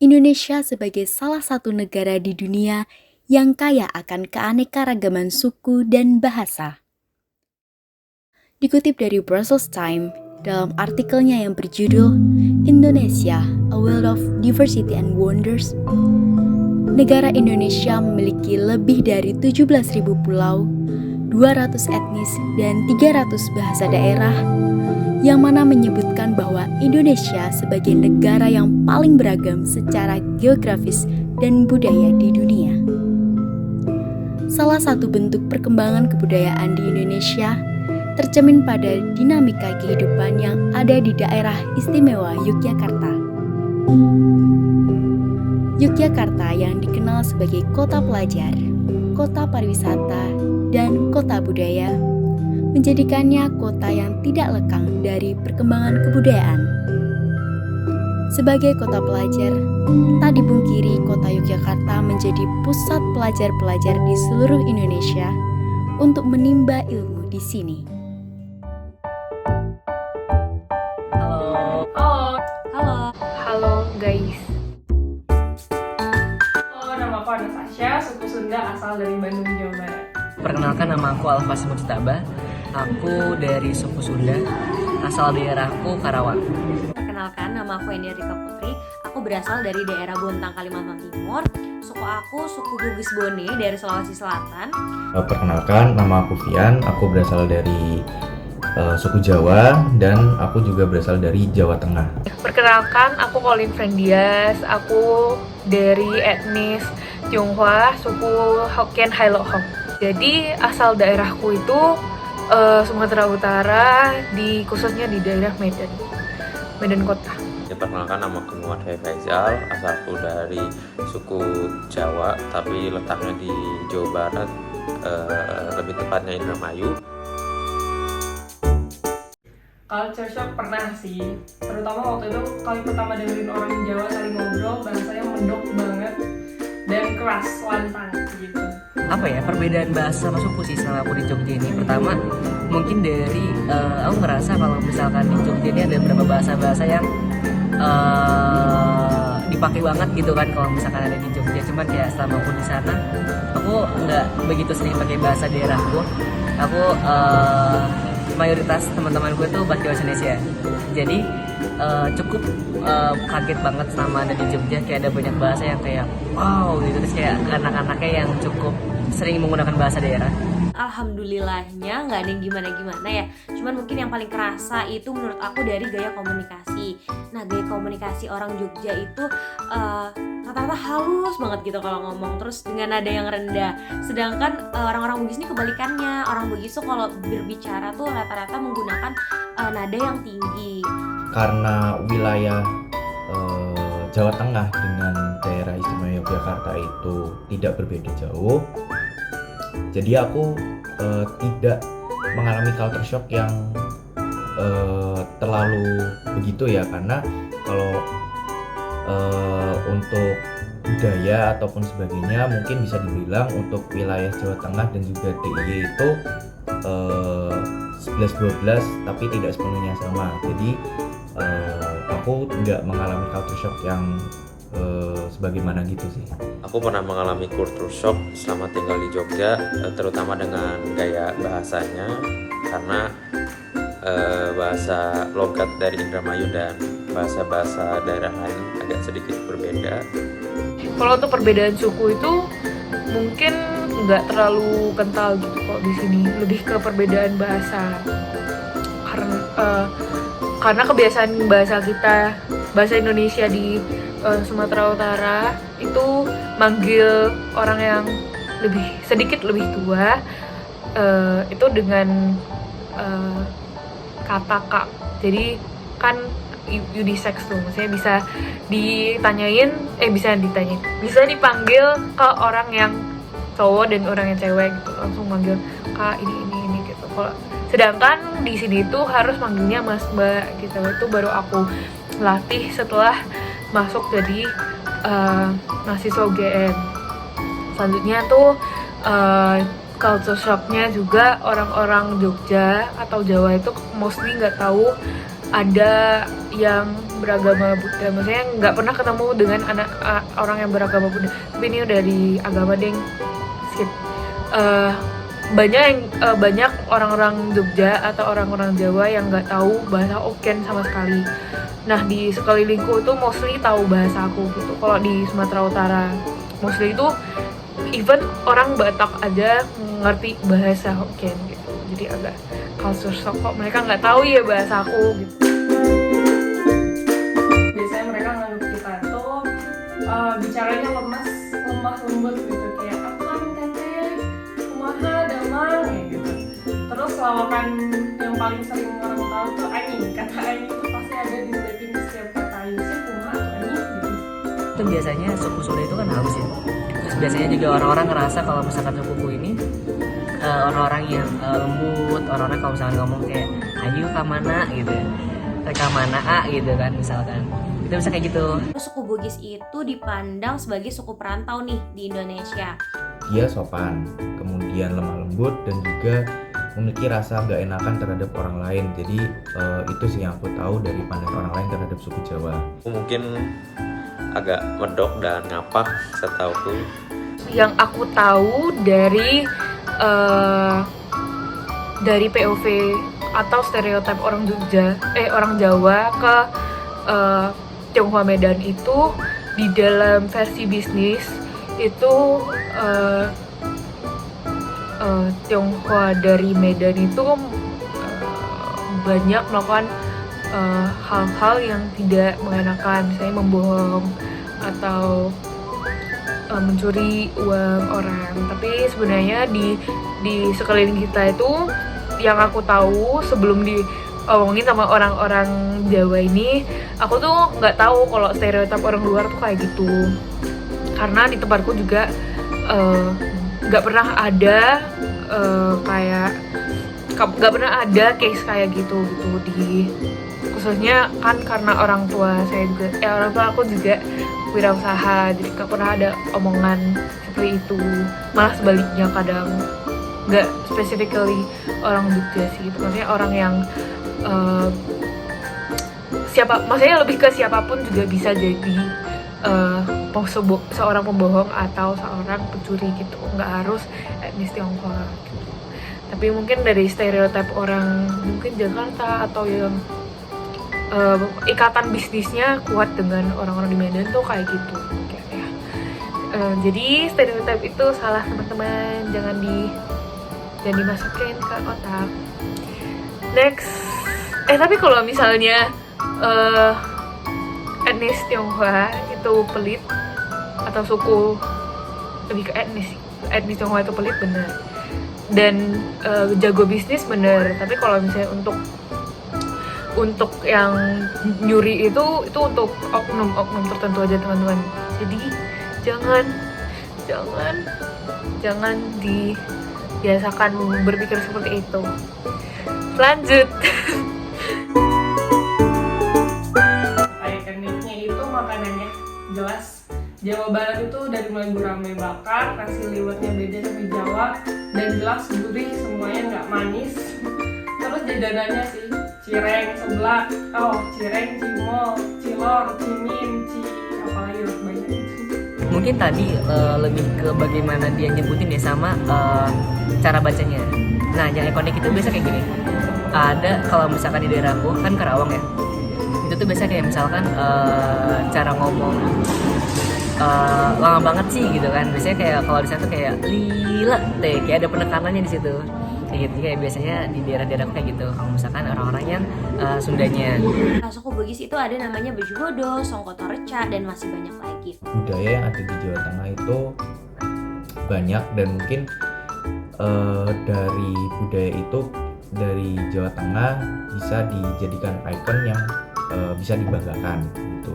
Indonesia sebagai salah satu negara di dunia yang kaya akan keanekaragaman suku dan bahasa. Dikutip dari Brussels Times dalam artikelnya yang berjudul Indonesia, A World of Diversity and Wonders, negara Indonesia memiliki lebih dari 17.000 pulau, 200 etnis, dan 300 bahasa daerah, yang mana menyebutkan bahwa Indonesia sebagai negara yang paling beragam secara geografis dan budaya di dunia. Salah satu bentuk perkembangan kebudayaan di Indonesia tercermin pada dinamika kehidupan yang ada di daerah istimewa Yogyakarta. Yogyakarta yang dikenal sebagai kota pelajar, kota pariwisata, dan kota budaya, menjadikannya kota yang tidak lekang dari perkembangan kebudayaan. Sebagai kota pelajar, tak dipungkiri kota Yogyakarta menjadi pusat pelajar-pelajar di seluruh Indonesia untuk menimba ilmu di sini. Halo guys. Nama aku Anastasia, suku Sunda, asal dari Bandung, Jawa Barat. Perkenalkan, nama aku Alfas Mujtaba. Aku dari suku Sunda, asal daerahku Karawang. Perkenalkan, nama aku Eni Rika Putri. Aku berasal dari daerah Bontang, Kalimantan Timur. Suku aku suku Bugis Bone dari Sulawesi Selatan. Perkenalkan, nama aku Fian. Aku berasal dari suku Jawa dan aku juga berasal dari Jawa Tengah. Perkenalkan, aku Colin Frendias. Aku dari etnis Tionghoa, suku Hokkien Hailohong. Jadi asal daerahku itu Sumatera Utara, khususnya di daerah Medan Kota. Perkenalkan, nama aku Muhammad Faisal, asalku dari suku Jawa, tapi letaknya di Jawa Barat, lebih tepatnya Indramayu. Culture shock pernah sih, terutama waktu itu kali pertama dengerin orang Jawa saling ngobrol, bahasanya mendok banget dan keras, lantang gitu. Apa ya, perbedaan bahasa sama suku sih selama aku di Jogja ini. Pertama, mungkin dari aku ngerasa kalau misalkan di Jogja ini ada beberapa bahasa-bahasa yang dipakai banget gitu kan kalau misalkan ada di Jogja. Cuman kayak selama aku di sana, aku nggak begitu sering pakai bahasa daerahku. Aku mayoritas teman-teman gue tuh bahasa Indonesia. Jadi cukup kaget banget sama ada di Jogja, kayak ada banyak bahasa yang kayak wow gitu, terus kayak anak-anaknya yang cukup sering menggunakan bahasa daerah. Alhamdulillahnya nggak ada yang gimana-gimana ya. Cuman mungkin yang paling kerasa itu menurut aku dari gaya komunikasi. Nah, gaya komunikasi orang Jogja itu rata-rata halus banget gitu kalau ngomong, terus dengan nada yang rendah. Sedangkan orang-orang Bugis ini kebalikannya. Orang Bugis tuh kalau berbicara tuh rata-rata menggunakan nada yang tinggi. Karena wilayah Jawa Tengah dengan daerah istimewa Yogyakarta itu tidak berbeda jauh, jadi aku tidak mengalami culture shock yang terlalu begitu ya, karena kalau untuk budaya ataupun sebagainya mungkin bisa dibilang untuk wilayah Jawa Tengah dan juga DIY itu 11-12, tapi tidak sepenuhnya sama. Jadi aku tidak mengalami culture shock yang sebagaimana gitu sih. Aku pernah mengalami culture shock selama tinggal di Jogja, terutama dengan gaya bahasanya, karena bahasa logat dari Indramayu dan bahasa-bahasa daerah lain agak sedikit berbeda. Kalau untuk perbedaan suku itu mungkin nggak terlalu kental gitu kok di sini, lebih ke perbedaan bahasa. Karena kebiasaan bahasa kita, bahasa Indonesia di Sumatera Utara itu manggil orang yang sedikit lebih tua itu dengan kata kak. Jadi kan unisex tuh, maksudnya bisa bisa dipanggil ke orang yang cowok dan orang yang cewek gitu, langsung manggil kak ini gitu. Sedangkan di sini tuh harus manggilnya mas mbak gitu. Itu baru aku latih setelah masuk jadi mahasiswa UGM. Selanjutnya tuh culture shocknya juga orang-orang Jogja atau Jawa itu mostly nggak tahu ada yang beragama Buddha, maksudnya nggak pernah ketemu dengan orang yang beragama Buddha, tapi ini udah di agama deng, skip. Banyak orang-orang Jogja atau orang-orang Jawa yang nggak tahu bahasa Hokkien sama sekali. Nah di sekelilingku itu mostly tahu bahasa aku gitu. Kalau di Sumatera Utara mostly itu even orang Batak aja ngerti bahasa Hokkien gitu. Jadi agak culture shock, kok mereka nggak tahu ya bahasa aku gitu. Biasanya mereka nganggap kita tuh bicaranya lemah lembut gitu, kayak akan teteh kumaha damang ya gitu. Terus lawakan yang paling sering orang tahu tuh anjing. Kata anjing itu pasti ada di definisi setiap kata Yusuf, kumaha tuh anjing gitu. Itu biasanya suku Sunda itu kan halus ya. Terus biasanya juga orang-orang ngerasa kalau misalkan sukuku ini orang-orang yang lembut, orang-orang kalau misalkan ngomong kayak ayu kamana gitu ya, kamana gitu kan misalkan, itu bisa kayak gitu. Suku Bugis itu dipandang sebagai suku perantau nih di Indonesia. Dia sopan, kemudian lemah lembut, dan juga memiliki rasa gak enakan terhadap orang lain. Jadi itu sih yang aku tahu dari pandangan orang lain terhadap suku Jawa. Mungkin agak medok dan ngapak setauku. Yang aku tahu dari POV atau stereotip orang orang Jawa ke Tionghoa Medan itu, di dalam versi bisnis itu Tionghoa dari Medan itu banyak melakukan hal-hal yang tidak mengenakan, misalnya membohong atau mencuri uang orang. Tapi sebenarnya di sekeliling kita itu, yang aku tahu sebelum diomongin sama orang-orang Jawa ini, aku tuh nggak tahu kalau stereotip orang luar tuh kayak gitu. Karena di tempatku juga nggak pernah ada nggak pernah ada case kayak gitu di, khususnya kan karena orang tua aku juga wirausaha, jadi gak pernah ada omongan seperti itu. Malah sebaliknya, kadang gak specifically orang Jogja sih, maksudnya orang yang maksudnya lebih ke siapapun juga bisa jadi seorang pembohong atau seorang pencuri gitu, nggak harus etnis Tionghoa gitu. Tapi mungkin dari stereotip orang mungkin Jakarta atau yang ikatan bisnisnya kuat dengan orang-orang di Medan tuh kayak gitu kayak ya. Jadi stereotip itu salah teman-teman, jangan dimasukin ke otak. Next, tapi kalau misalnya etnis Tionghoa itu pelit, atau suku, lebih ke etnis Tionghoa itu pelit, bener, dan jago bisnis, bener. Tapi kalau misalnya untuk yang nyuri itu untuk oknum tertentu aja teman-teman. Jadi jangan dibiasakan berpikir seperti itu. Lanjut. Ikoniknya itu makanannya jelas Jawa Barat itu dari mulai gurame bakar, nasi liwetnya beda sama Jawa, dan jelas gurih, semuanya nggak manis. Terus jajanannya sih cireng, seblak, cireng, cimol, cilor, cimin, apalagi banyak. Mungkin tadi lebih ke bagaimana dia nyebutin ya sama cara bacanya. Nah yang ikonik itu biasa kayak gini. Ada kalau misalkan di daerahku kan Karawang ya, itu tuh biasa kayak misalkan cara ngomong lama banget sih gitu kan. Biasanya kayak kalau di sana tuh kayak lila deh, kayak ada penekanannya di situ. Kayak gitu, kayak biasanya di daerah-daerah kayak gitu. Kalau misalkan orang-orang yang Sundanya. Suku Bugis itu ada namanya Baju Bodo, Songkoto Reca, dan masih banyak lagi. Budaya yang ada di Jawa Tengah itu banyak, dan mungkin dari budaya itu dari Jawa Tengah bisa dijadikan ikon yang bisa dibanggakan gitu.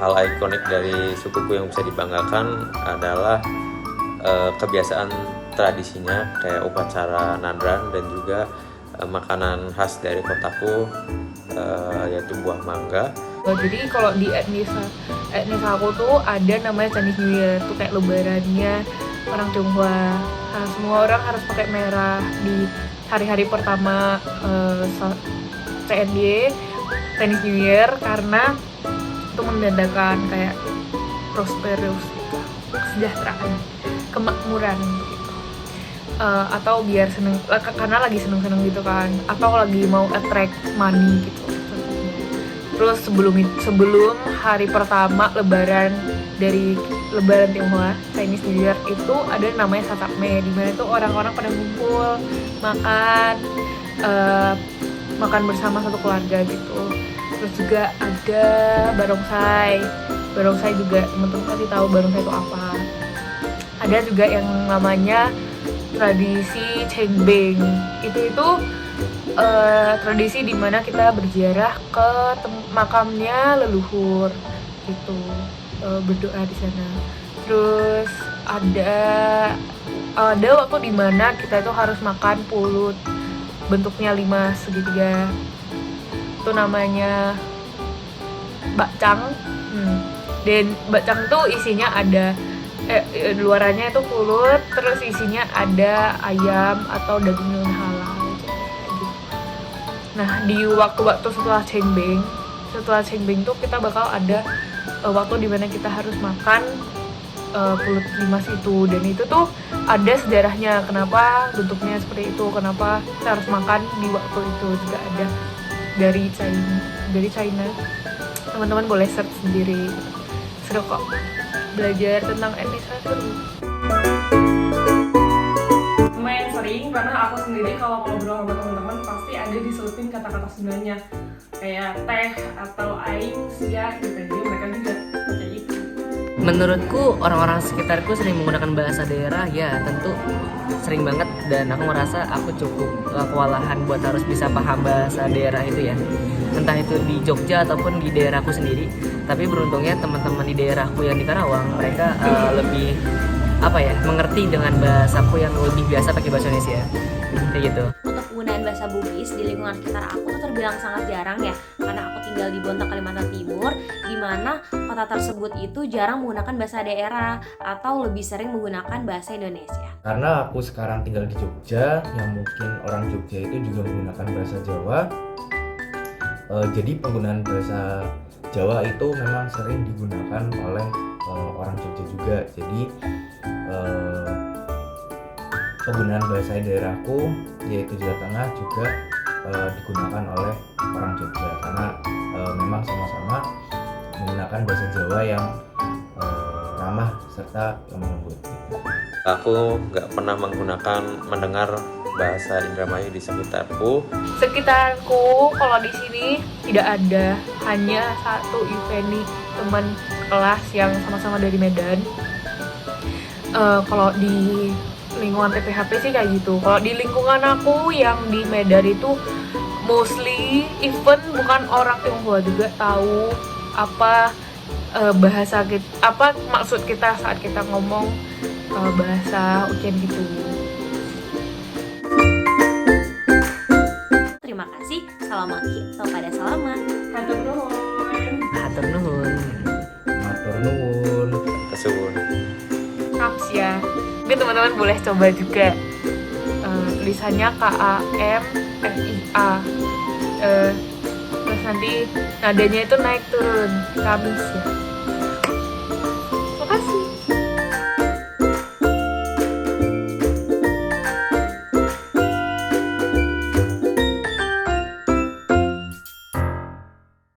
Hal ikonik dari sukuku yang bisa dibanggakan adalah kebiasaan tradisinya, kayak upacara nadran, dan juga makanan khas dari kotaku, yaitu buah mangga. Jadi kalau di etnis aku tuh ada namanya Chinese New Year, tuh kayak lebarannya orang Tionghoa. Nah, semua orang harus pakai merah di hari-hari pertama CNY, Chinese New Year, karena itu menandakan kayak prosperous gitu, kesejahteraan, kemakmuran gitu. Atau biar seneng karena lagi seneng-seneng gitu kan, atau lagi mau attract money gitu. Terus sebelum hari pertama lebaran dari lebaran Tionghoa, Chinese New Year, itu ada namanya Satapme, di mana itu orang-orang pada ngumpul makan bersama satu keluarga gitu. Terus juga ada barongsai juga, teman-teman pasti tahu barongsai itu apa. Ada juga yang namanya tradisi Cengbeng, itu tradisi dimana kita berziarah ke makamnya leluhur gitu, berdoa di sana. Terus ada waktu dimana kita itu harus makan pulut bentuknya 5 segitiga, itu namanya bakcang. Dan bakcang tuh isinya ada luarannya itu pulut, terus isinya ada ayam atau daging non halal gitu. Nah, di waktu-waktu setelah Cengbeng tuh kita bakal ada waktu dimana kita harus makan pulut limas itu, dan itu tuh ada sejarahnya kenapa bentuknya seperti itu, kenapa kita harus makan di waktu itu. Juga ada dari China. Teman-teman boleh search sendiri, seru kok, belajar tentang Indonesia seru. Lumayan sering, karena aku sendiri kalau ngobrol sama teman-teman pasti ada diselipin kata-kata Sundanya kayak teh atau aing, sia gitu. Jadi mereka juga pakai itu. Menurutku orang-orang sekitarku sering menggunakan bahasa daerah, ya tentu sering banget, dan aku merasa aku cukup kewalahan buat harus bisa paham bahasa daerah itu ya, entah itu di Jogja ataupun di daerahku sendiri. Tapi beruntungnya teman-teman di daerahku yang di Karawang, mereka lebih mengerti dengan bahasaku yang lebih biasa pakai bahasa Indonesia kayak gitu. Untuk penggunaan bahasa Bugis di lingkungan sekitar aku tuh terbilang sangat jarang ya, karena aku tinggal di Bontang, Kalimantan Timur, di mana kota tersebut itu jarang menggunakan bahasa daerah atau lebih sering menggunakan bahasa Indonesia. Karena aku sekarang tinggal di Jogja, yang mungkin orang Jogja itu juga menggunakan bahasa Jawa. Jadi penggunaan bahasa Jawa itu memang sering digunakan oleh orang Jogja juga. Jadi penggunaan bahasa daerahku yaitu Jawa Tengah juga digunakan oleh orang Jogja, karena memang sama-sama menggunakan bahasa Jawa yang ramah serta lemah lembut gitu. Aku nggak pernah mendengar bahasa Indramayu di sekitarku. Kalau di sini tidak ada, hanya satu Yuveni, teman kelas yang sama-sama dari Medan. Kalau di lingkungan TPHP sih kayak gitu. Kalau di lingkungan aku yang di Medan itu mostly even bukan orang Tionghoa juga tahu apa bahasa kita, apa maksud kita saat kita ngomong bahasa Hokkien gitu. Terima kasih, salam maki atau pada salama. Hatur nuhun. Hatur nuhun. Matur nuwun. Kesuwun. Kaps ya. Tapi teman-teman boleh coba juga tulisannya KAMFIA. Terus nanti nadanya itu naik turun, kamis ya.